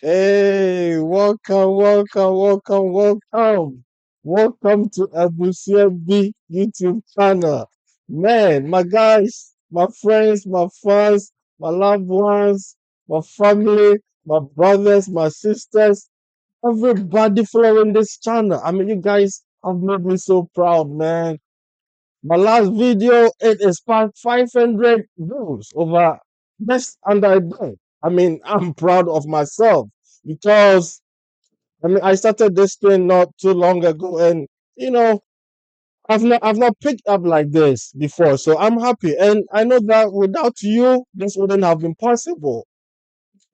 Hey, welcome. Welcome to Abu CFB YouTube channel. Man, my guys, my friends, my fans, my loved ones, my family, my brothers, my sisters, everybody following this channel. I mean, you guys have made me so proud, man. My last video, it is past 500 views over just under a day. I mean, I'm proud of myself because I started this thing not too long ago, and you know, I've not picked up like this before, so I'm happy, and I know that without you, this wouldn't have been possible.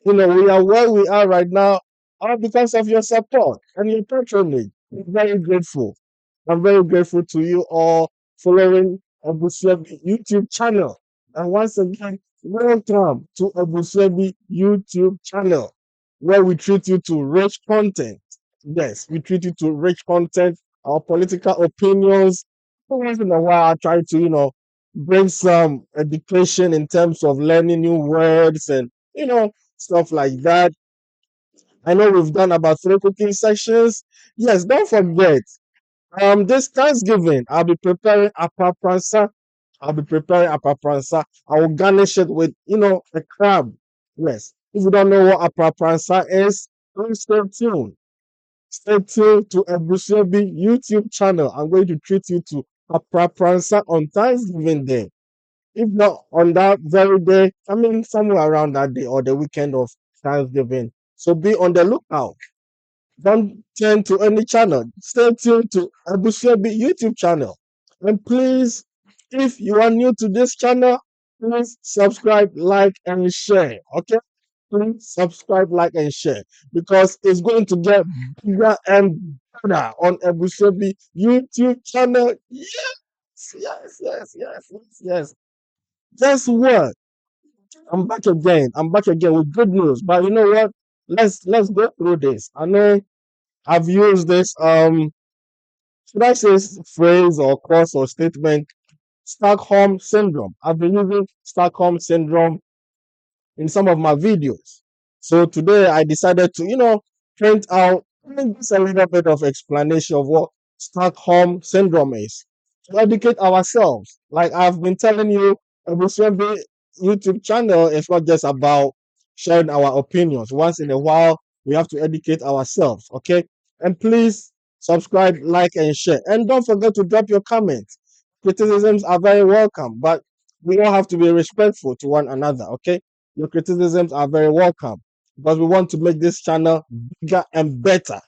We are where we are right now, all because of your support and your patronage. I'm very grateful. I'm very grateful to you all following Abuswebi YouTube channel. And once again, welcome to Abuswebi YouTube channel, where we treat you to rich content. Yes, we treat you to rich content, our political opinions. Once in a while, I try to, bring some education in terms of learning new words and, stuff like that. I know we've done about 3 cooking sessions. Yes, don't forget. This Thanksgiving, I'll be preparing apapransa. I will garnish it with, a crab. Yes. If you don't know what apapransa is, please stay tuned. Stay tuned to Ebusiobi YouTube channel. I'm going to treat you to apapransa on Thanksgiving Day. If not on that very day, I mean somewhere around that day or the weekend of Thanksgiving. So be on the lookout. Don't turn to any channel. Stay tuned to Abushebi YouTube channel. And please, if you are new to this channel, please subscribe, like, and share. Okay? Please subscribe, like, and share because it's going to get bigger and better on Abushebi YouTube channel. Yes. Guess what? I'm back again. I'm back again with good news. But you know what? Let's go through this. I know I've used this should I say phrase or course or statement, Stockholm syndrome. I've been using Stockholm syndrome in some of my videos. So today I decided to, print out just a little bit of explanation of what Stockholm syndrome is to educate ourselves. Like I've been telling you, Ebusuebe YouTube channel is not just about sharing our opinions. Once in a while, we have to educate ourselves. Okay. And please subscribe, like, and share. And don't forget to drop your comments. Criticisms are very welcome, but we all have to be respectful to one another. Okay. Your criticisms are very welcome because we want to make this channel bigger and better.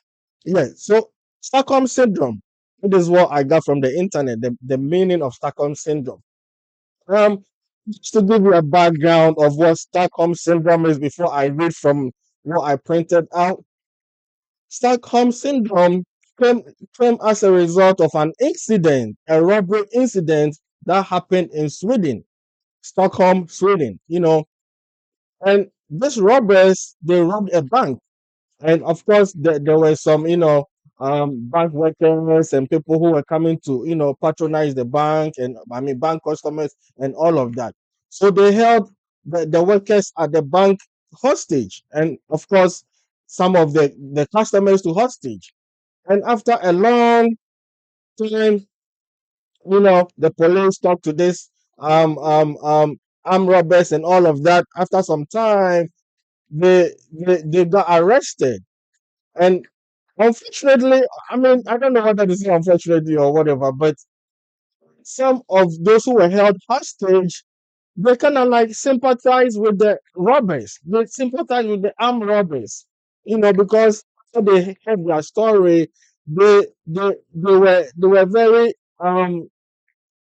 Yeah. So Stockholm syndrome. It is what I got from the internet. The meaning of Stockholm syndrome. Um, just to give you a background of what Stockholm syndrome is before I read from what I printed out. Stockholm syndrome came, came as a result of an incident, a robbery incident that happened in Sweden, Stockholm, Sweden. And these robbers, they robbed a bank. And of course, there were some, bank workers and people who were coming to, patronize the bank and bank customers and all of that. So they held the workers at the bank hostage. And of course, some of the customers to hostage. And after a long time, the police talked to this armed robbers and all of that. After some time, they got arrested. And unfortunately, I don't know whether to say unfortunately or whatever, but some of those who were held hostage, they kind of like sympathize with the robbers. They sympathize with the armed robbers, because after they heard their story, they were very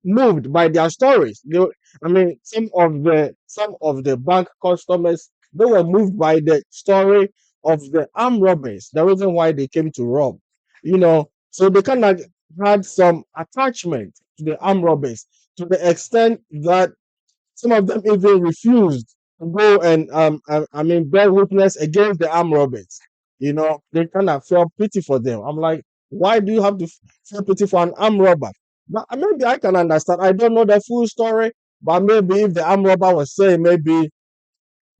moved by their stories. Some of the bank customers, they were moved by the story of the armed robbers, the reason why they came to rob. So they kind of had some attachment to the armed robbers to the extent that some of them even refused to go and bear witness against the armed robbers. They kind of felt pity for them. I'm like, why do you have to feel pity for an armed robber? But maybe I can understand. I don't know the full story, but maybe if the armed robber was saying maybe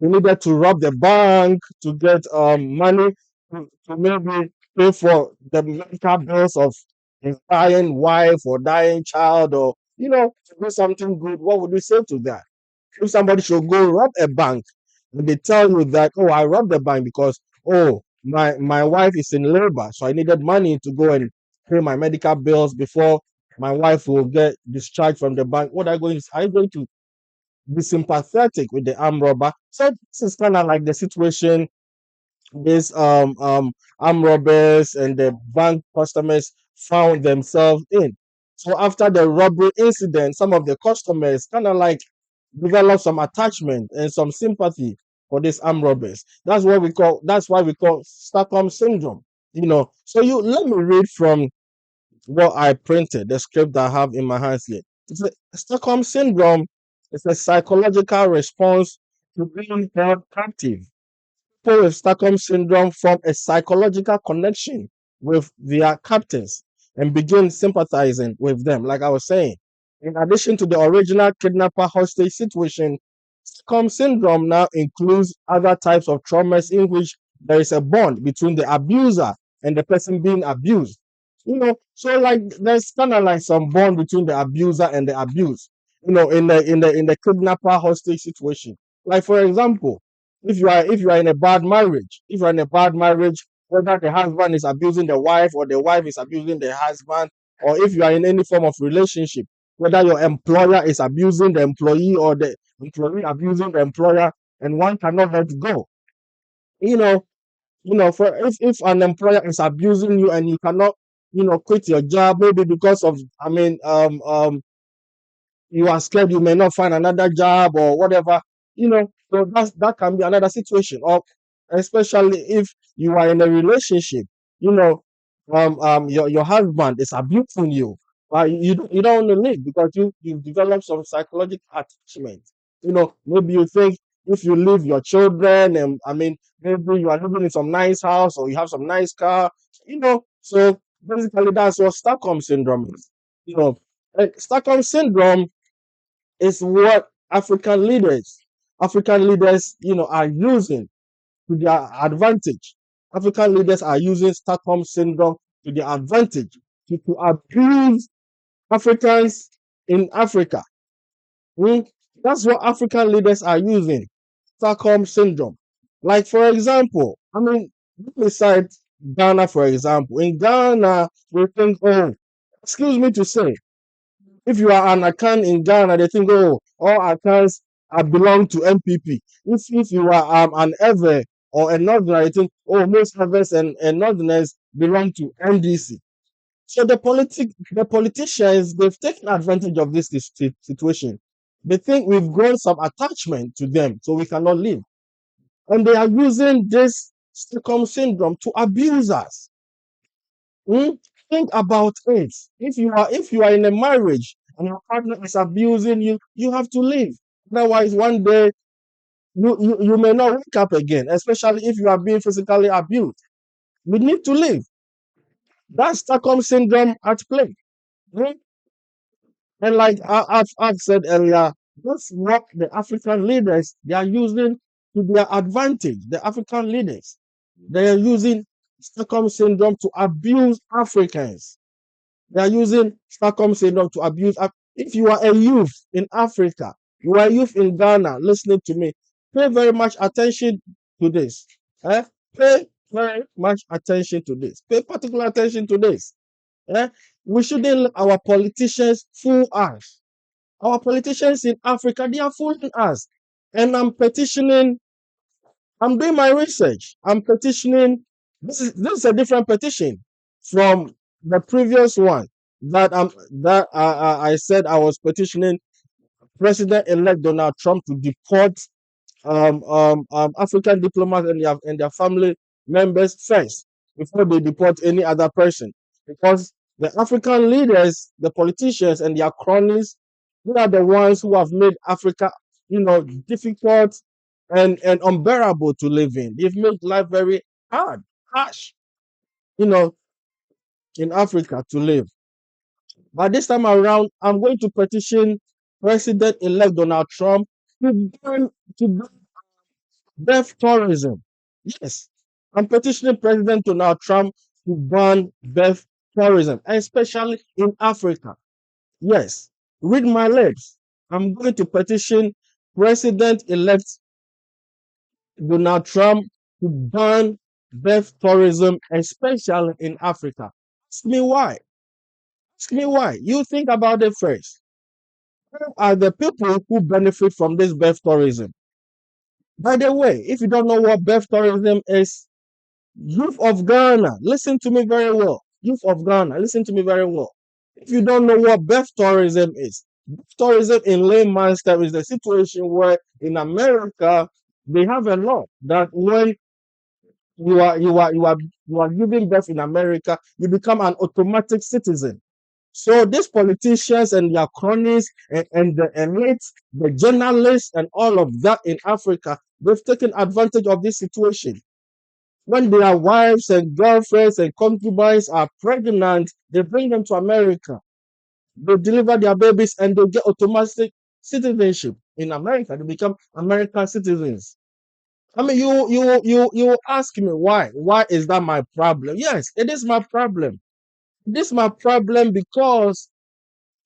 He needed to rob the bank to get money to maybe pay for the medical bills of his dying wife or dying child, or to do something good. What would you say to that? If somebody should go rob a bank and they tell you that, oh, I robbed the bank because, oh, my wife is in labor, so I needed money to go and pay my medical bills before my wife will get discharged from the bank. What are you going to be sympathetic with the armed robber? So this is kind of like the situation these armed robbers and the bank customers found themselves in. So after the robbery incident, some of the customers kind of like develop some attachment and some sympathy for these armed robbers. That's why we call Stockholm syndrome. So you let me read from what I printed, the script that I have in my hands here. Stockholm syndrome is a psychological response to being held captive. People with Stockholm syndrome form a psychological connection with their captors and begin sympathizing with them. Like I was saying, in addition to the original kidnapper hostage situation, Stockholm syndrome now includes other types of traumas in which there is a bond between the abuser and the person being abused. So like there's kind of like some bond between the abuser and the abused. In the kidnapper hostage situation. Like for example, if you are in a bad marriage, whether the husband is abusing the wife or the wife is abusing the husband, or if you are in any form of relationship, whether your employer is abusing the employee or the employee abusing the employer, and one cannot let go. You know, for if an employer is abusing you and you cannot, quit your job, maybe because of, you are scared you may not find another job or whatever, so that can be another situation. Or especially if you are in a relationship, you know, your husband is abusing you, but you don't want to leave because you've developed some psychological attachment. Maybe you think if you leave your children, and maybe you are living in some nice house or you have some nice car, so basically that's what Stockholm syndrome is. Stockholm syndrome is what African leaders, are using to their advantage. African leaders are using Stockholm syndrome to their advantage to abuse Africans in Africa. Hmm? That's what African leaders are using, Stockholm syndrome. Like for example, let me cite Ghana for example. In Ghana, we think, oh, excuse me to say, if you are an account in Ghana, they think, oh, all accounts belong to MPP. If you are an Ever or a Northerner, they think, oh, most Evers and Northerners belong to NDC. So the politicians, they've taken advantage of this situation. They think we've grown some attachment to them, so we cannot leave. And they are using this Stockholm syndrome to abuse us. Hmm? Think about it. If you are in a marriage and your partner is abusing you, you have to leave. Otherwise, one day you may not wake up again, especially if you are being physically abused. You need to leave. That's Stockholm syndrome at play. Hmm? And like I've said earlier, that's what the African leaders they are using to their advantage. The African leaders they are using Stockholm syndrome to abuse Africans. They are using Stockholm syndrome to abuse. If you are a youth in Africa, you are a youth in Ghana, listening to me, pay very much attention to this. Eh? Pay very much attention to this. Pay particular attention to this. Eh? We shouldn't let our politicians fool us. Our politicians in Africa, they are fooling us. And I'm doing my research. I'm petitioning. This is a different petition from the previous one that I said I was petitioning President-elect Donald Trump to deport African diplomats and their family members first before they deport any other person. Because the African leaders, the politicians, and their cronies, they are the ones who have made Africa, difficult and unbearable to live in. They've made life very hard, harsh, you know, in Africa to live. But this time around, I'm going to petition President-elect Donald Trump to ban Birth tourism. Yes, I'm petitioning President Donald Trump to ban birth tourism, especially in Africa. Yes, read my lips. I'm going to petition President-elect Donald Trump to ban birth tourism, especially in Africa. Ask me why. Ask me why. You think about it first. Who are the people who benefit from this birth tourism? By the way, if you don't know what birth tourism is, youth of Ghana, listen to me very well. Youth of Ghana, listen to me very well. If you don't know what birth tourism is, birth tourism in layman's terms is the situation where in America they have a law that when you are giving birth in America, you become an automatic citizen. So these politicians and their cronies and the elites, the journalists and all of that in Africa, they've taken advantage of this situation. When their wives and girlfriends and concubines are pregnant, they bring them to America. They deliver their babies and they get automatic citizenship in America. They become American citizens. I mean, you ask me why? Why is that my problem? Yes, it is my problem. This is my problem because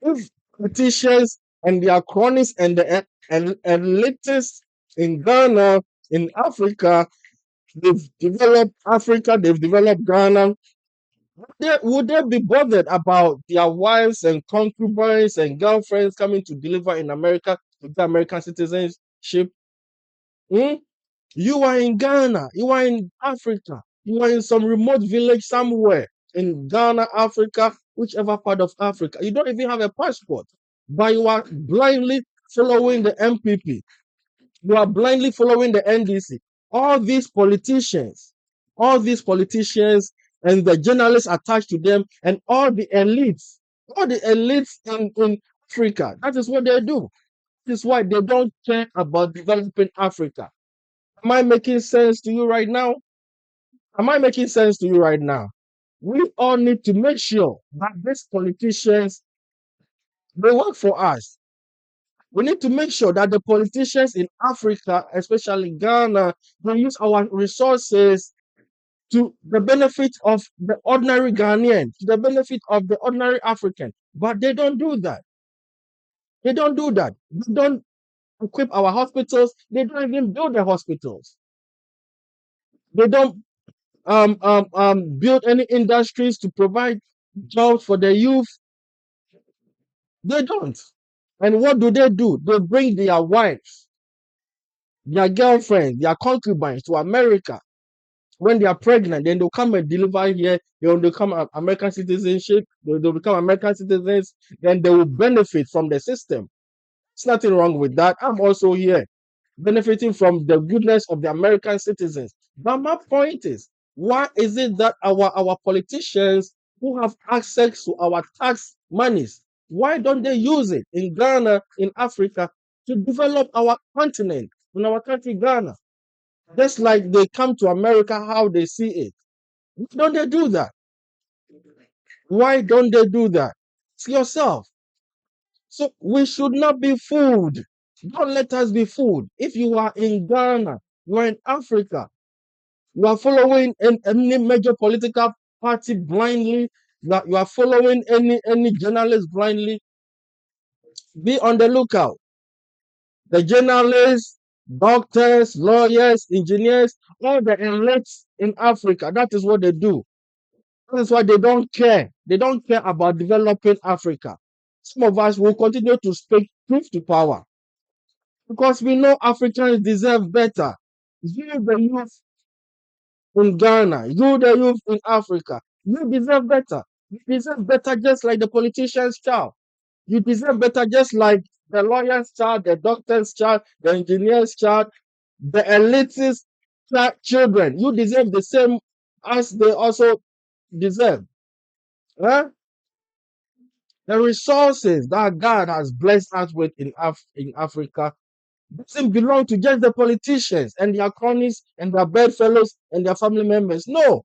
if politicians and their cronies and the elitists in Ghana, in Africa, they've developed Africa, they've developed Ghana, would they be bothered about their wives and concubines and girlfriends coming to deliver in America to get American citizenship? Hmm? You are in Ghana, you are in Africa, you are in some remote village somewhere in Ghana, Africa, whichever part of Africa. You don't even have a passport, but you are blindly following the MPP. You are blindly following the NDC. All these politicians and the journalists attached to them, and all the elites in Africa, that is what they do. This is why they don't care about developing Africa. Am I making sense to you right now? Am I making sense to you right now? We all need to make sure that these politicians they work for us. We need to make sure that the politicians in Africa, especially Ghana, they use our resources to the benefit of the ordinary Ghanaian, to the benefit of the ordinary African. But they don't do that. They don't do that. They don't equip our hospitals. They don't even build the hospitals. They don't build any industries to provide jobs for the youth. They don't. And what do? They bring their wives, their girlfriends, their concubines to America. When they are pregnant, then they'll come and deliver here. They'll become American citizenship. They'll become American citizens. Then they will benefit from the system. There's nothing wrong with that. I'm also here benefiting from the goodness of the American citizens. But my point is, why is it that our politicians who have access to our tax monies, why don't they use it in Ghana, in Africa, to develop our continent, in our country, Ghana? Just like they come to America, how they see it. Why don't they do that? Why don't they do that? It's yourself. So we should not be fooled. Don't let us be fooled. If you are in Ghana, you are in Africa, you are following any major political party blindly, you are following any journalist blindly, be on the lookout. The journalists, doctors, lawyers, engineers, all the elites in Africa, that is what they do. That is why they don't care. They don't care about developing Africa. Some of us will continue to speak truth to power because we know Africans deserve better. You, the youth in Ghana, you, the youth in Africa, you deserve better. You deserve better just like the politician's child. You deserve better just like the lawyer's child, the doctor's child, the engineer's child, the elitist children. You deserve the same as they also deserve. Huh? The resources that God has blessed us with in Africa doesn't belong to just the politicians and their cronies and their bedfellows and their family members. No,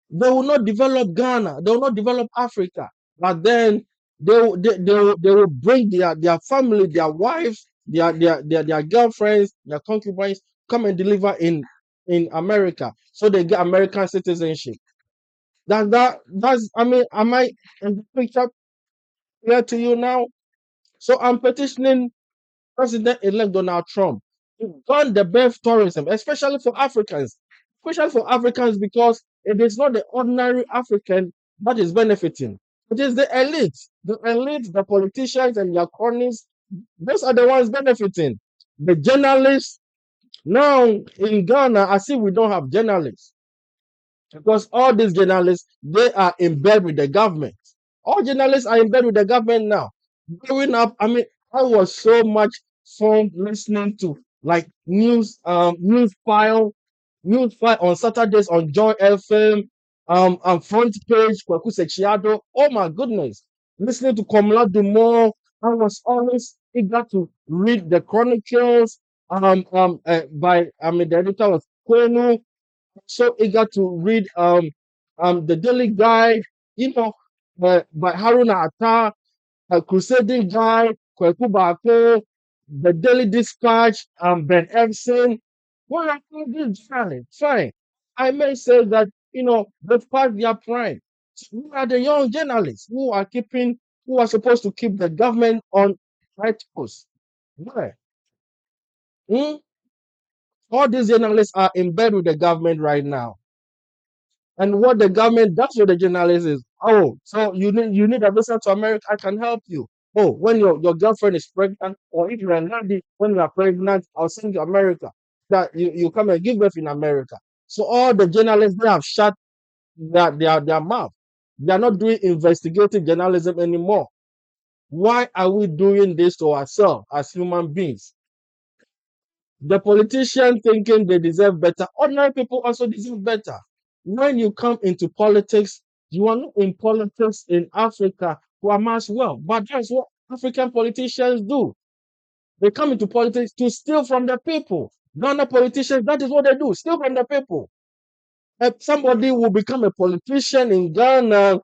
they will not develop Ghana. They will not develop Africa. But then they will bring their family, their wives, their girlfriends, their concubines come and deliver in America, so they get American citizenship. That's I mean, am I in the picture clear to you now? So I'm petitioning President-elect Donald Trump to ban the birth tourism, especially for Africans, because it is not the ordinary African that is benefiting. It is the elite, the politicians and their cronies. Those are the ones benefiting. The journalists now in Ghana, I see we don't have journalists because all these journalists they are in bed with the government. All journalists are in bed with the government now. Growing up, I mean, I was so much fun listening to like news file on Saturdays on Joy FM, and front page Kwaku Sechiado. Oh my goodness, listening to Komla Dumont, I was always eager to read the chronicles. By I mean the editor was Kwenu, so eager to read the Daily Guide, you know, by Haruna Atta, a crusading guide, Kweku Bako, the Daily Dispatch, Ben Evson. What are all these journalists? Fine. I may say that, they've passed their prime. So who are the young journalists who are supposed to keep the government on right course? Where? Hmm? All these journalists are in bed with the government right now. And what the government does with the journalists is, oh, so you need a visa to America, I can help you. Oh, when your girlfriend is pregnant, or if you're a lady, when you are pregnant, I'll send you to America. That you come and give birth in America. So all the journalists they have shut their mouth. They are not doing investigative journalism anymore. Why are we doing this to ourselves as human beings? The politicians thinking they deserve better. Ordinary people also deserve better. When you come into politics, you are not in politics in Africa to amass wealth. But that's what African politicians do. They come into politics to steal from the people. Ghana politicians, that is what they do, steal from the people. If somebody will become a politician in Ghana,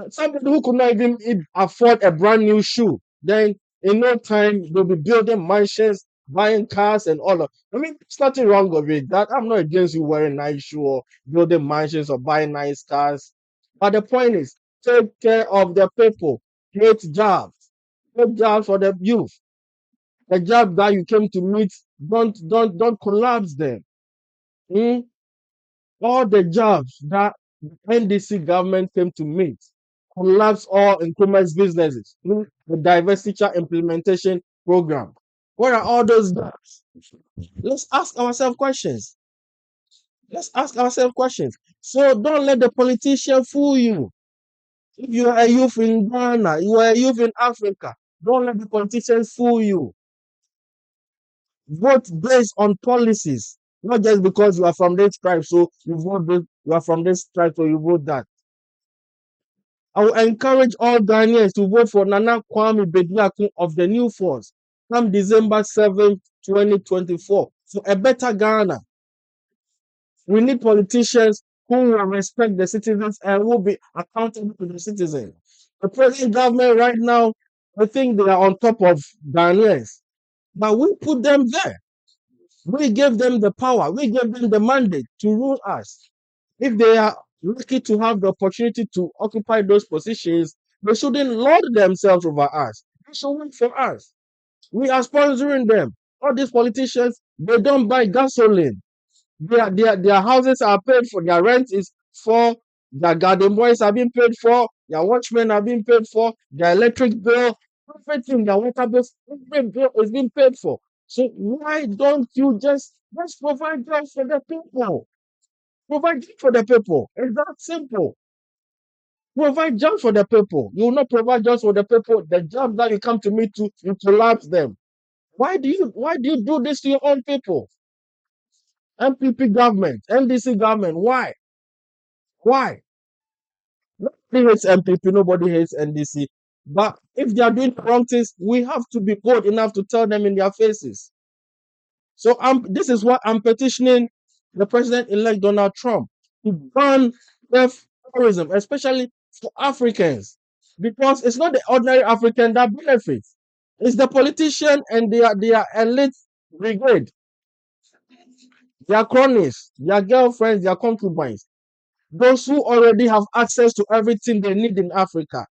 somebody who could not even afford a brand new shoe, then in no time they'll be building mansions, buying cars, and all of. I mean, there's nothing wrong with it. That I'm not against you wearing nice shoe or building mansions or buying nice cars. But the point is, take care of the people, create jobs for the youth. The job that you came to meet, don't collapse them. Hmm? All the jobs that the NDC government came to meet, collapse all increments businesses through the divestiture implementation program. What are all those jobs? Let's ask ourselves questions. Let's ask ourselves questions. So don't let the politician fool you. If you are a youth in Ghana, you are a youth in Africa, don't let the politicians fool you. Vote based on policies, not just because you are from this tribe, so you are from this tribe, so you vote that. I will encourage all Ghanaians to vote for Nana Kwame Bediako of the New Force come December 7th, 2024 for a better Ghana. We need politicians who will respect the citizens and will be accountable to the citizens. The present government right now, I think they are on top of Ghanaians, but we put them there. We gave them the power. We gave them the mandate to rule us. If they are lucky to have the opportunity to occupy those positions, they shouldn't lord themselves over us. They should work for us. We are sponsoring them. All these politicians, they don't buy gasoline. Their houses are paid for. Their rent is for. Their garden boys are being paid for. Their watchmen are being paid for. Their electric bill, everything, their water bills, every bill is being paid for. So why don't you just provide jobs for the people? Provide jobs for the people. It's that simple. Provide jobs for the people. You will not provide jobs for the people. The jobs that you come to me to, you collapse them. Why do you do this to your own people? MPP government, NDC government. Why? Why? Nobody hates MPP, nobody hates NDC. But if they are doing wrong things, we have to be bold enough to tell them in their faces. So this is what I'm petitioning the president-elect Donald Trump to ban tourism, especially for Africans, because it's not the ordinary African that benefits. It's the politician and their elite brigade, their cronies, their girlfriends, their concubines, those who already have access to everything they need in Africa.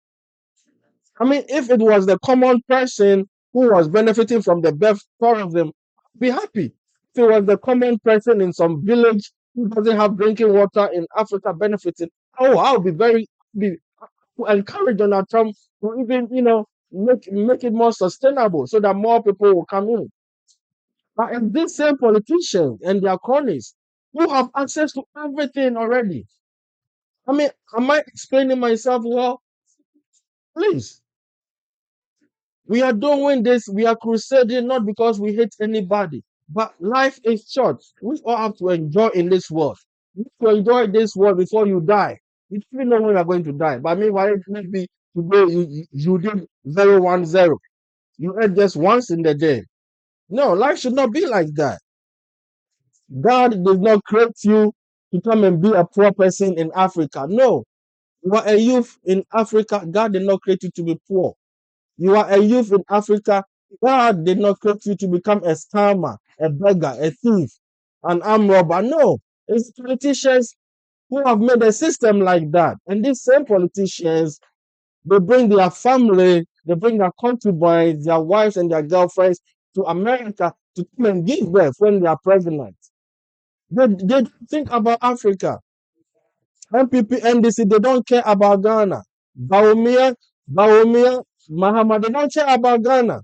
I mean, if it was the common person who was benefiting from the best tourism, I'd be happy. If it was the common person in some village who doesn't have drinking water in Africa benefiting, oh, I'll be very be encourage Donald Trump to even, make it more sustainable so that more people will come in. But it's these same politicians and their cronies who have access to everything already. I mean, am I explaining myself well? Please. We are doing this, we are crusading not because we hate anybody, but life is short. We all have to enjoy in this world. You have to enjoy this world before you die. You don't even know when you are going to die. But meanwhile, maybe today you did 010. You ate just once in the day. No, life should not be like that. God did not create you to come and be a poor person in Africa. No, you are a youth in Africa. God did not create you to be poor. You are a youth in Africa. God did not create you to become a scammer, a beggar, a thief, an armed robber. No, it's politicians who have made a system like that. And these same politicians, they bring their family, they bring their concubines, their wives, and their girlfriends to America to come and give birth when they are pregnant. They don't think about Africa. MPP, NDC, they don't care about Ghana. Baumia, Mahama, they don't care about Ghana.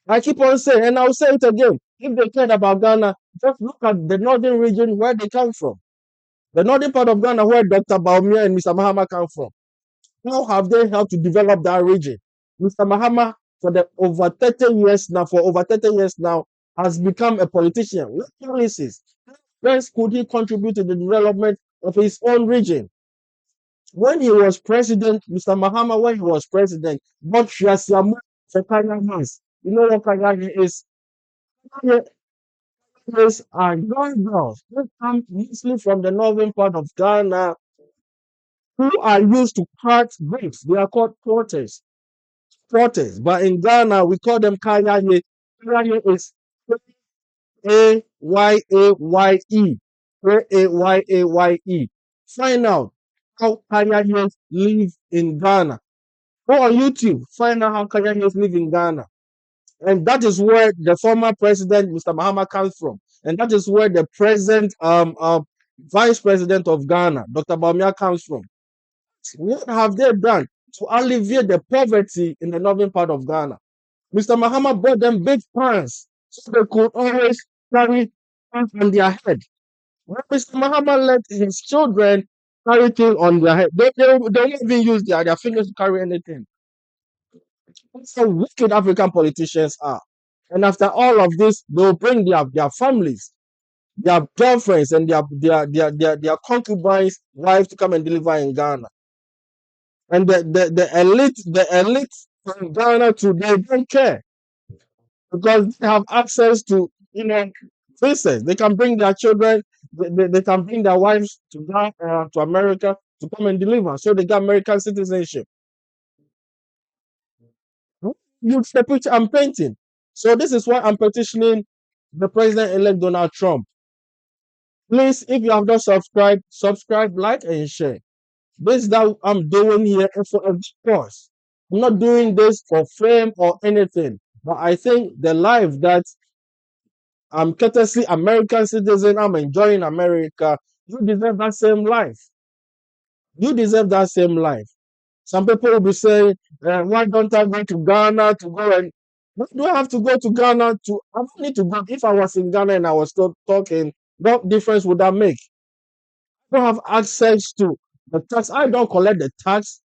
I keep on saying, and I'll say it again. If they cared about Ghana, just look at the northern region where they come from. The northern part of Ghana where Dr. Baumia and Mr. Mahama come from. How have they helped to develop that region? Mr. Mahama, for over 30 years now, has become a politician. What policies? Where could he contribute to the development of his own region? When he was president, Mr. Mahama, when he was president, bought Shasiamu for Kanya Mas. You know what Kanya is? Kanya are young girls who come mostly from the northern part of Ghana who are used to cart grapes. They are called porters. Porters. But in Ghana, we call them Kanya. Kanya is Ayayye. Ayayye. Find out how Kanyans live in Ghana. Go on YouTube, find out how Kenyans live in Ghana. And that is where the former president, Mr. Mahama, comes from. And that is where the present vice president of Ghana, Dr. Bawumia, comes from. What have they done to alleviate the poverty in the northern part of Ghana? Mr. Mahama bought them big pans so they could always carry things on their head. When Mr. Mahama let his children carry things on their head, they don't even use their fingers to carry anything. That's how wicked African politicians are. And after all of this, they'll bring their families, their girlfriends, and their concubines' wives to come and deliver in Ghana. And the elite from Ghana today don't care because they have access to visas. They can bring their children, they can bring their wives to Ghana, to America to come and deliver. So they get American citizenship. Use the picture I'm painting. So this is why I'm petitioning the president-elect Donald Trump. Please, if you have not subscribed, subscribe, like, and share. This that I'm doing here is for a cause. I'm not doing this for fame or anything. But I think the life that I'm courtesy American citizen, I'm enjoying America. You deserve that same life. You deserve that same life. Some people will be saying, why don't I go to Ghana to go and why do I have to go to Ghana to I don't need to go if I was in Ghana and I was talking, what difference would that make? I don't have access to the tax. I don't collect the tax.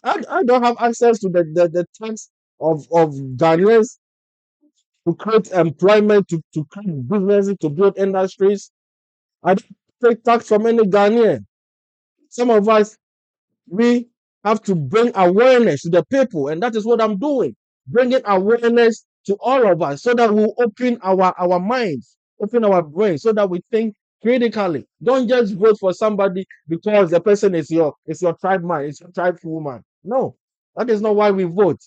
I don't have access to the tax of Ghanaians to create employment, to create businesses, to build industries. I don't take tax from any Ghanaian. Some of us we have to bring awareness to the people, and that is what I'm doing, bringing awareness to all of us so that we open our minds, open our brains, so that we think critically. Don't just vote for somebody because the person is your tribe man, it's your tribe woman. No, that is not why we vote.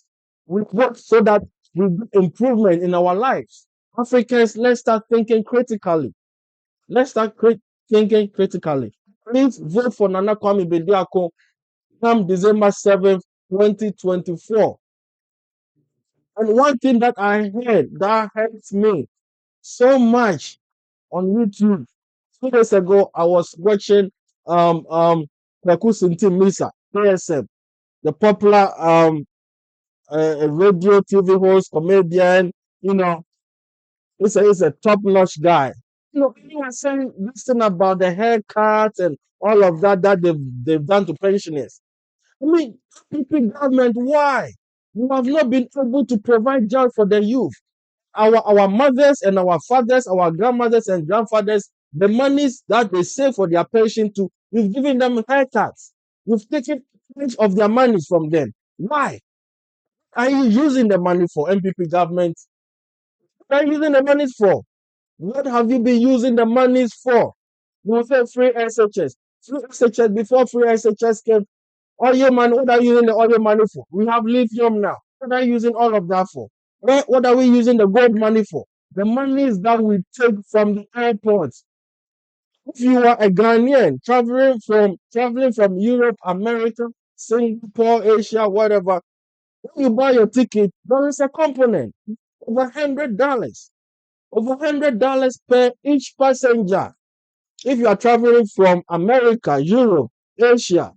We work so that we get improvement in our lives. Africans, let's start thinking critically. Let's start thinking critically. Please vote for Nana Kwame Bediako come December 7th, 2024. And one thing that I heard that hurts me so much on YouTube. 2 days ago, I was watching Kwaku Sinti Misa, KSM, the popular radio TV host, comedian, you know, he's a top-notch guy. You know, he was saying this thing about the haircuts and all of that they've done to pensioners. I mean, people government, why? You have not been able to provide jobs for the youth. Our mothers and our fathers, our grandmothers and grandfathers, the monies that they save for their pension to, you've given them haircuts. You've taken much of their money from them. Why? Are you using the money for MPP government? What are you using the money for? What have you been using the monies for? You say free SHS. Free SHS before free SHS came. Oil money, what are you using the oil money for? We have lithium now. What are you using all of that for? What are we using the gold money for? The monies that we take from the airports. If you are a Ghanaian traveling from Europe, America, Singapore, Asia, whatever, when you buy your ticket, there is a component over $100. Over $100 per each passenger. If you are traveling from America, Europe, Asia,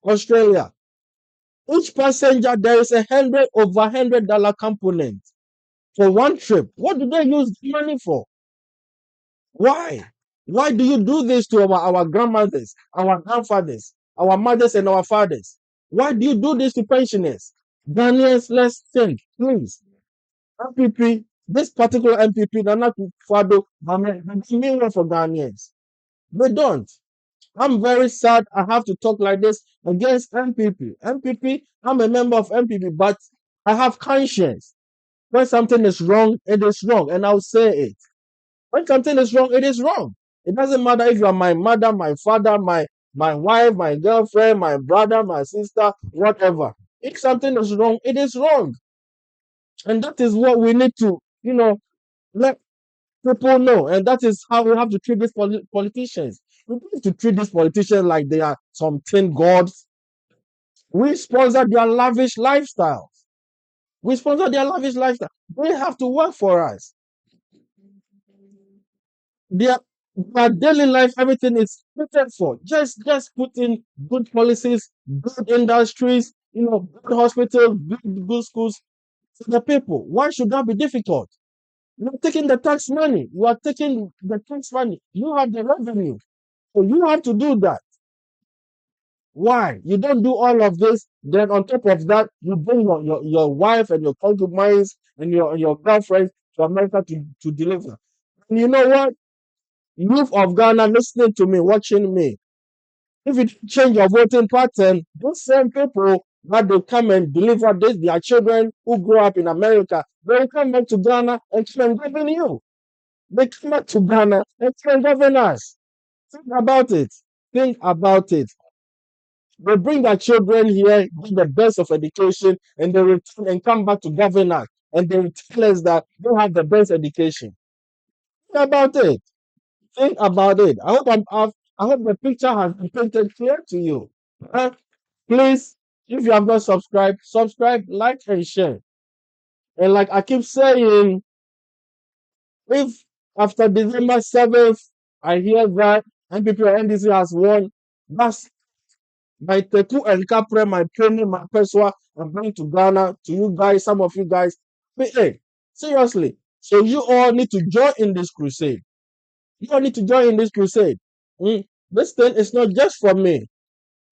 Australia, each passenger there is over $100 component for one trip. What do they use the money for? Why? Why do you do this to our grandmothers, our grandfathers, our mothers and our fathers? Why do you do this to pensioners? Ghanaians, let's think, please. MPP, this particular MPP, they're not Fado, they mean well for Ghanaians. They don't. I'm very sad I have to talk like this against MPP. MPP, I'm a member of MPP, but I have conscience. When something is wrong, it is wrong, and I'll say it. When something is wrong, it is wrong. It doesn't matter if you are my mother, my father, my wife, my girlfriend, my brother, my sister, whatever. If something is wrong, it is wrong. And that is what we need to, let people know. And that is how we have to treat these politicians. We need to treat these politicians like they are something gods. We sponsor their lavish lifestyles. We sponsor their lavish lifestyle. They have to work for us. Their daily life, everything is catered for. Just put in good policies, good industries, good hospitals, good schools for the people. Why should that be difficult? You're taking the tax money. You are taking the tax money. You have the revenue. So you have to do that. Why? You don't do all of this. Then on top of that, you bring your wife and your concubines and your girlfriend to America to deliver. And you know what? Youth of Ghana listening to me, watching me. If you change your voting pattern, those same people that they come and deliver their children who grow up in America, they will come back to Ghana and come and govern you. They come back to Ghana and come and govern us. Think about it. Think about it. They bring their children here, get the best of education, and they return and come back to govern us. And they tell us that they have the best education. Think about it. Think about it. I hope the picture has been painted clear to you. Please, if you have not subscribe, like, and share. And like I keep saying, if after December 7th, I hear that NPP or NDC has won, that's my Teku and Capre, my training, my Peswa, I'm going to Ghana, to you guys, some of you guys. But hey, seriously. So you all need to join in this crusade. You all need to join in this crusade. This thing is not just for me.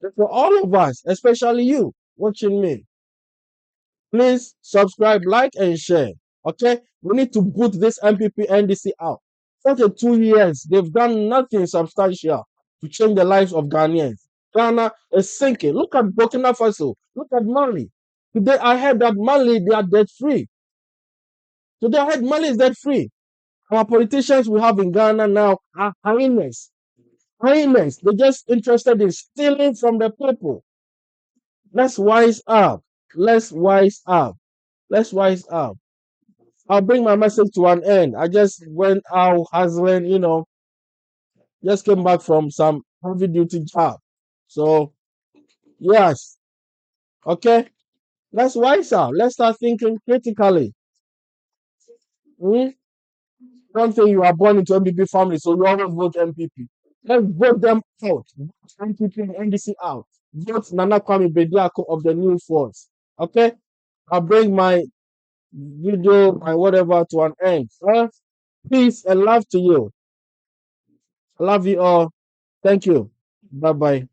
It's for all of us, especially you watching me. Please subscribe, like, and share. Okay? We need to put this MPP NDC out. After 2 years, they've done nothing substantial to change the lives of Ghanaians. Ghana is sinking. Look at Burkina Faso. Look at Mali. Today I heard that Mali, they are debt free. Today I heard Mali is debt free. Our politicians we have in Ghana now are hyenas. Hyenas. They're just interested in stealing from the people. Let's wise up. Let's wise up. Let's wise up. I'll bring my message to an end. I just went out hustling, just came back from some heavy duty job. So, yes, okay, let's wise up. Let's start thinking critically. Hmm? Don't think you are born into MPP family, so you always vote MPP. Let's vote them out. Vote MPP and NDC out. Vote Nana Kwame Bediako of the New Force. Okay? I'll bring my video, my whatever to an end. Peace and love to you. I love you all. Thank you. Bye bye.